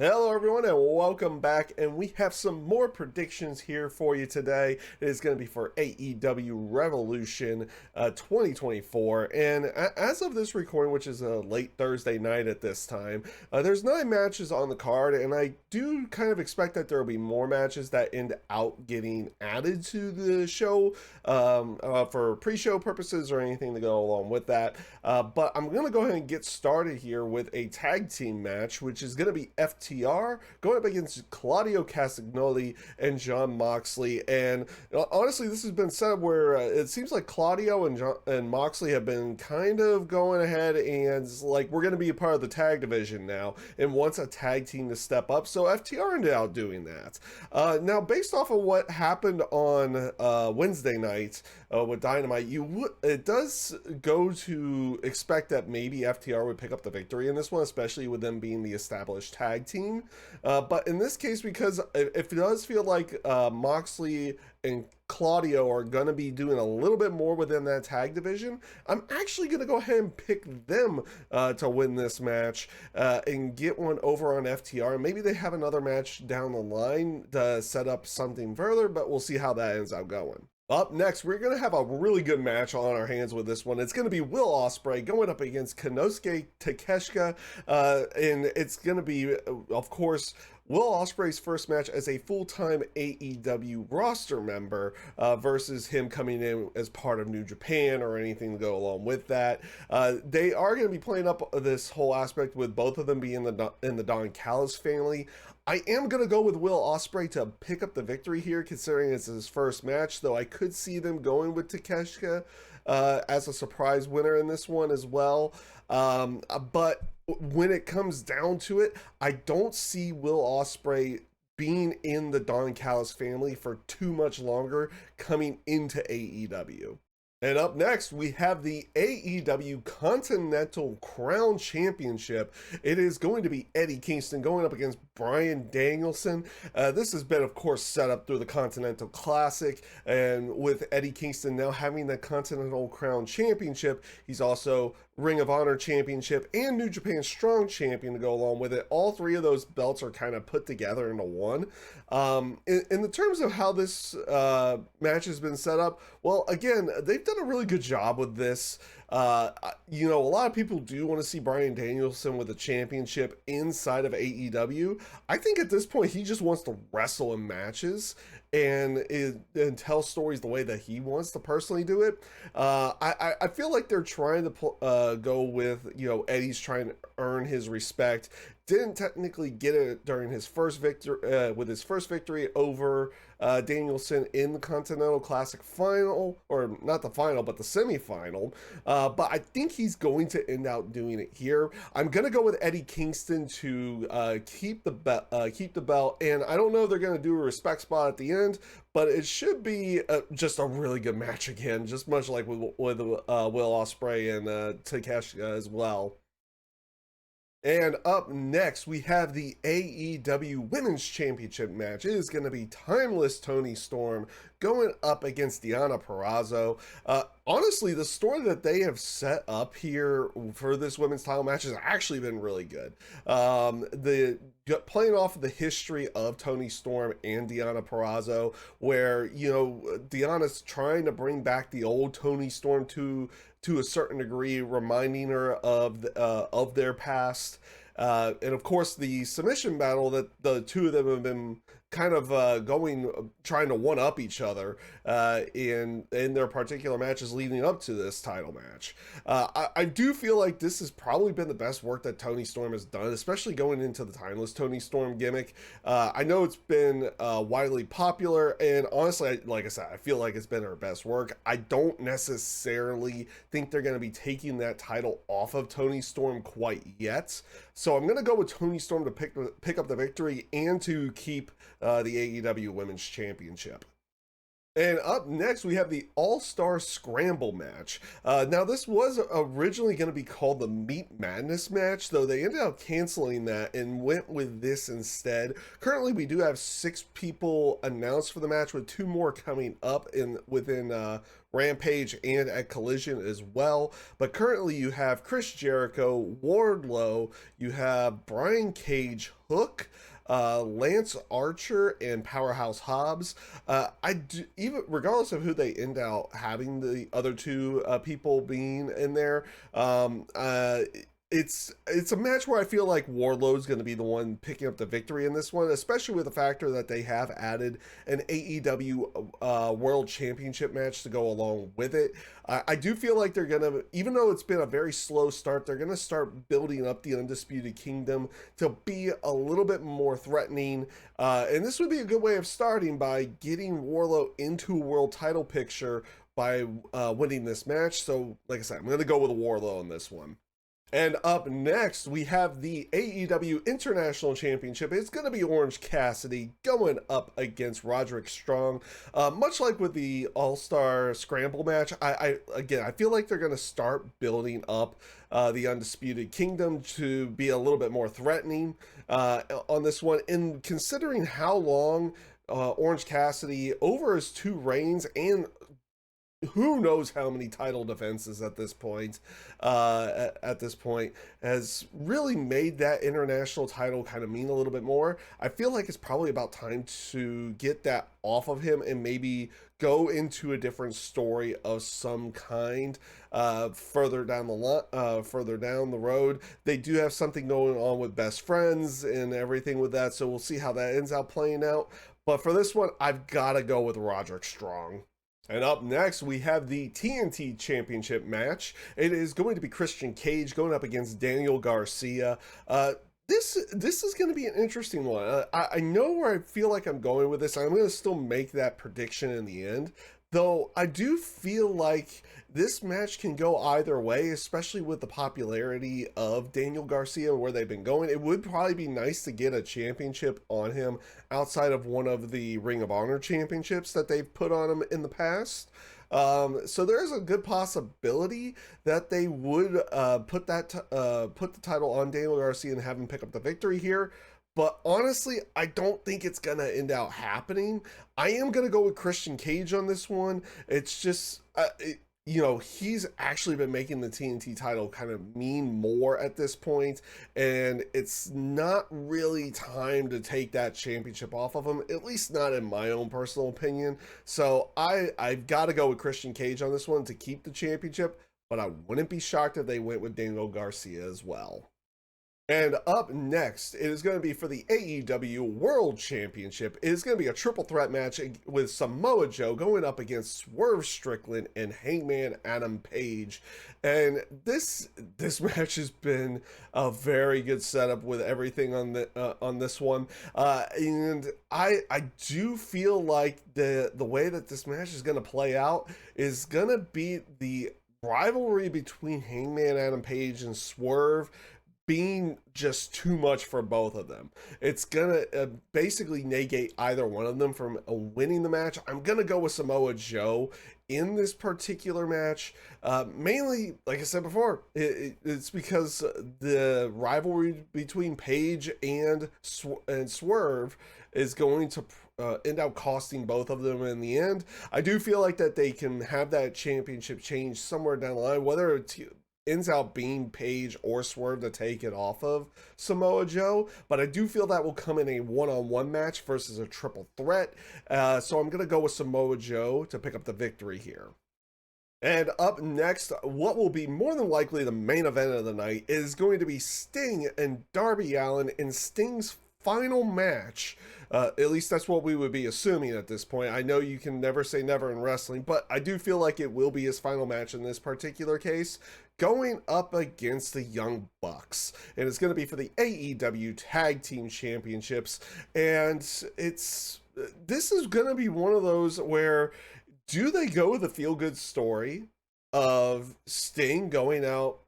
Hello everyone and welcome back, and we have some more predictions here for you today. It is going to be for AEW Revolution 2024, and as of this recording, which is a late Thursday night at this time, there's 9 matches on the card, and I do kind of expect that there will be more matches that end out getting added to the show for pre-show purposes or anything to go along with that. But I'm going to go ahead and get started here with a tag team match, which is going to be FTR going up against Claudio Castagnoli and Jon Moxley. And honestly, this has been set up where it seems like Claudio and Moxley have been kind of going ahead and like, we're going to be a part of the tag division now and wants a tag team to step up. So FTR ended out doing that. Now, based off of what happened on Wednesday night with Dynamite, it does go to expect that maybe FTR would pick up the victory in this one, especially with them being the established tag team. But in this case, because it does feel like Moxley and Claudio are going to be doing a little bit more within that tag division, I'm actually going to go ahead and pick them to win this match and get one over on FTR. Maybe they have another match down the line to set up something further, but we'll see how that ends up going. Up next, we're going to have a really good match on our hands with this one. It's going to be Will Ospre going up against Kenos Takeshita, and it's going to be, of course, Will Ospreay's first match as a full-time AEW roster member versus him coming in as part of New Japan or anything to go along with that. They are going to be playing up this whole aspect with both of them being in the Don Callis family. I am going to go with Will Ospreay to pick up the victory here, considering it's his first match, though I could see them going with Takeshita as a surprise winner in this one as well. But when it comes down to it, I don't see Will Ospreay being in the Don Callis family for too much longer coming into AEW. And up next, we have the AEW Continental Crown Championship. It is going to be Eddie Kingston going up against Bryan Danielson. This has been, of course, set up through the Continental Classic, and with Eddie Kingston now having the Continental Crown Championship, he's also Ring of Honor Championship and New Japan Strong Champion to go along with it. All three of those belts are kind of put together into one. In the terms of how this match has been set up, well, again, they've done a really good job with this. You know, a lot of people do want to see Bryan Danielson with a championship inside of AEW. I think at this point, he just wants to wrestle in matches and tell stories the way that he wants to personally do it. I feel like they're trying to go with, you know, Eddie's trying to earn his respect. Didn't technically get it during his first victory, with his first victory over Danielson in the Continental Classic final, or not the final, but the semifinal. But I think he's going to end out doing it here. I'm gonna go with Eddie Kingston to keep the belt, and I don't know if they're gonna do a respect spot at the end, but it should be just a really good match again, just much like with Will Ospreay and Takeshita as well. And up next, we have the AEW Women's Championship match. It is going to be Timeless Toni Storm going up against Dianna Perrazzo. Honestly, the story that they have set up here for this women's title match has actually been really good. Playing off of the history of Toni Storm and Dianna Perrazzo, where, you know, Dianna's trying to bring back the old Toni Storm to a certain degree, reminding her of their past. And of course, the submission battle that the two of them have been kind of trying to one up each other in their particular matches leading up to this title match. I do feel like this has probably been the best work that Toni Storm has done, especially going into the Timeless Toni Storm gimmick. I know it's been widely popular, and honestly, like I said, I feel like it's been her best work. I don't necessarily think they're going to be taking that title off of Toni Storm quite yet. So I'm going to go with Toni Storm to pick up the victory and to keep the AEW Women's Championship. And up next, we have the All-Star Scramble match. Now, this was originally going to be called the Meat Madness match, though they ended up canceling that and went with this instead. Currently, we do have 6 people announced for the match, with 2 more coming up within Rampage and at Collision as well. But currently, you have Chris Jericho, Wardlow, you have Brian Cage, Hook, Lance Archer, and Powerhouse Hobbs. I do, even regardless of who they end out having the other 2 people being in there, it's a match where I feel like Wardlow's going to be the one picking up the victory in this one, especially with the factor that they have added an AEW World Championship match to go along with it. I do feel like they're going to, even though it's been a very slow start, they're going to start building up the Undisputed Kingdom to be a little bit more threatening. And this would be a good way of starting by getting Wardlow into a world title picture by winning this match. So, like I said, I'm going to go with Wardlow on this one. And up next, we have the AEW International Championship. It's going to be Orange Cassidy going up against Roderick Strong. Much like with the All-Star Scramble match, I feel like they're going to start building up the Undisputed Kingdom to be a little bit more threatening on this one. And considering how long Orange Cassidy, over his 2 reigns and who knows how many title defenses at this point, has really made that international title kind of mean a little bit more. I feel like it's probably about time to get that off of him and maybe go into a different story of some kind further down the road. They do have something going on with best friends and everything with that, so we'll see how that ends up playing out. But for this one, I've got to go with Roderick Strong. And up next, we have the TNT Championship match. It is going to be Christian Cage going up against Daniel Garcia. This is going to be an interesting one. I know where I feel like I'm going with this. I'm going to still make that prediction in the end, though I do feel like this match can go either way, especially with the popularity of Daniel Garcia and where they've been going. It would probably be nice to get a championship on him outside of one of the Ring of Honor championships that they've put on him in the past. So there's a good possibility that they would put the title on Daniel Garcia and have him pick up the victory here. But honestly, I don't think it's going to end out happening. I am going to go with Christian Cage on this one. It's just, he's actually been making the TNT title kind of mean more at this point, and it's not really time to take that championship off of him, at least not in my own personal opinion. So I've got to go with Christian Cage on this one to keep the championship, but I wouldn't be shocked if they went with Daniel Garcia as well. And up next, it is going to be for the AEW World Championship. It is going to be a triple threat match with Samoa Joe going up against Swerve Strickland and Hangman Adam Page. And this match has been a very good setup with everything on this one. And I do feel like the way that this match is going to play out is going to be the rivalry between Hangman Adam Page and Swerve being just too much for both of them. It's gonna basically negate either one of them from winning the match. I'm gonna go with Samoa Joe in this particular match, mainly, like I said before, it's because the rivalry between Page and Swerve is going to end up costing both of them in the end. I do feel like that they can have that championship change somewhere down the line, whether it's ends out being Page or Swerve to take it off of Samoa Joe, but I do feel that will come in a one-on-one match versus a triple threat. So I'm going to go with Samoa Joe to pick up the victory here. And up next, what will be more than likely the main event of the night is going to be Sting and Darby Allin in Sting's final match. At least that's what we would be assuming at this point. I know you can never say never in wrestling, but I do feel like it will be his final match in this particular case, going up against the Young Bucks. And it's going to be for the AEW Tag Team Championships. And this is going to be one of those where, do they go with the feel-good story of Sting going out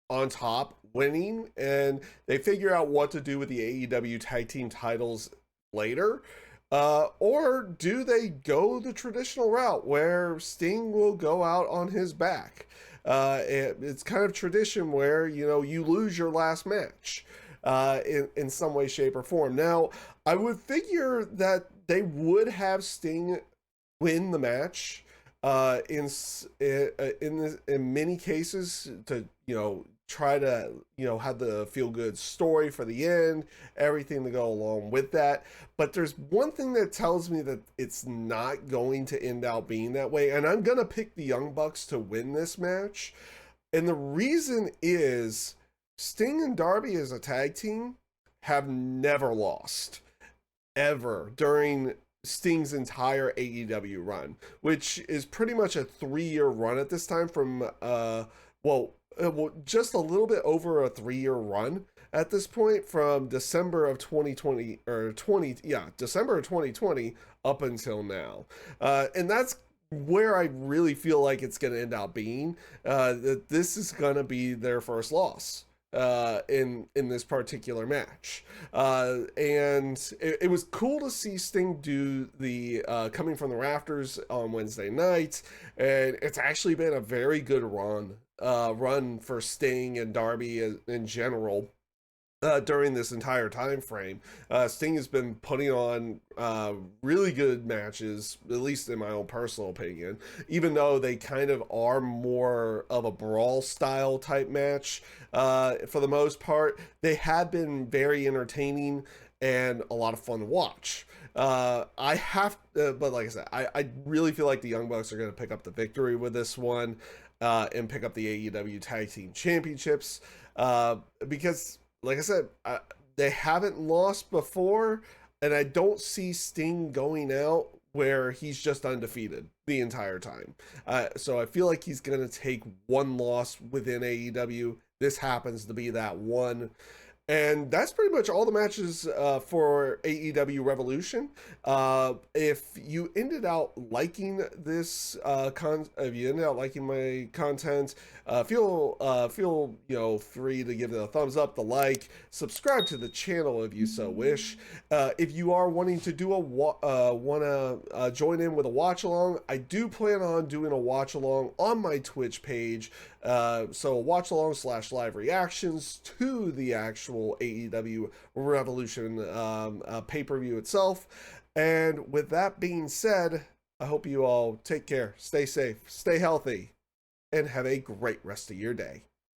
on top, winning, and they figure out what to do with the AEW Tag Team titles later? Or do they go the traditional route where Sting will go out on his back? It's kind of tradition where, you know, you lose your last match in some way, shape, or form. Now, I would figure that they would have Sting win the match in many cases to, you know, try to, you know, have the feel good story for the end, everything to go along with that. But there's one thing that tells me that it's not going to end out being that way, and I'm gonna pick the Young Bucks to win this match. And the reason is Sting and Darby as a tag team have never lost ever during Sting's entire AEW run, which is pretty much a 3-year run at this time from just a little bit over a 3-year run at this point from December of 2020 or 20 yeah, December of 2020 up until now. And that's where I really feel like it's going to end up being that this is going to be their first loss in this particular match, and it was cool to see Sting do the coming from the rafters on Wednesday night, and it's actually been a very good run for Sting and Darby in general. During this entire time frame, Sting has been putting on really good matches, at least in my own personal opinion, even though they kind of are more of a brawl style type match. For the most part, they have been very entertaining and a lot of fun to watch. But like I said, I really feel like the Young Bucks are going to pick up the victory with this one and pick up the AEW Tag Team Championships because, like I said, they haven't lost before, and I don't see Sting going out where he's just undefeated the entire time. So I feel like he's going to take one loss within AEW. This happens to be that one. And that's pretty much all the matches for AEW Revolution. If you ended out liking this if you ended out liking my content, feel free to give it a thumbs up, the like, subscribe to the channel if you so wish. If you are wanting to do join in with a watch along, I do plan on doing a watch along on my Twitch page. So watch along / live reactions to the actual AEW Revolution pay-per-view itself. And with that being said, I hope you all take care, stay safe, stay healthy, and have a great rest of your day.